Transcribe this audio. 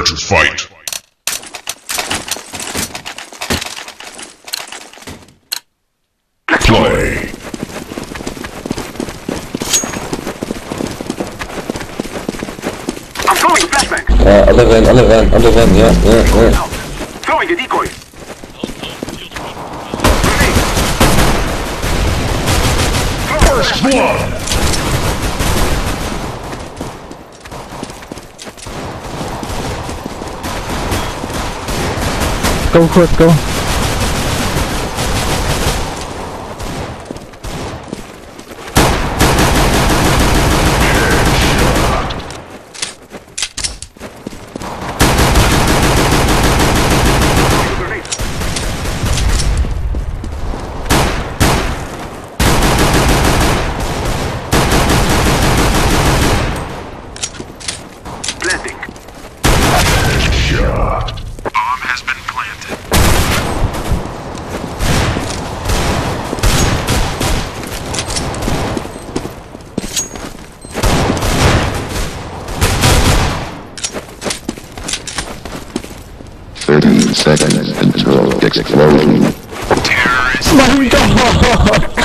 to fight. Play. I'm throwing a flashbang. Other van, yeah. Throwing a decoy. First blood. Go for it, go. Planting. Shot. Bomb has been planted. Seconds until explosion. Terrorist. My God!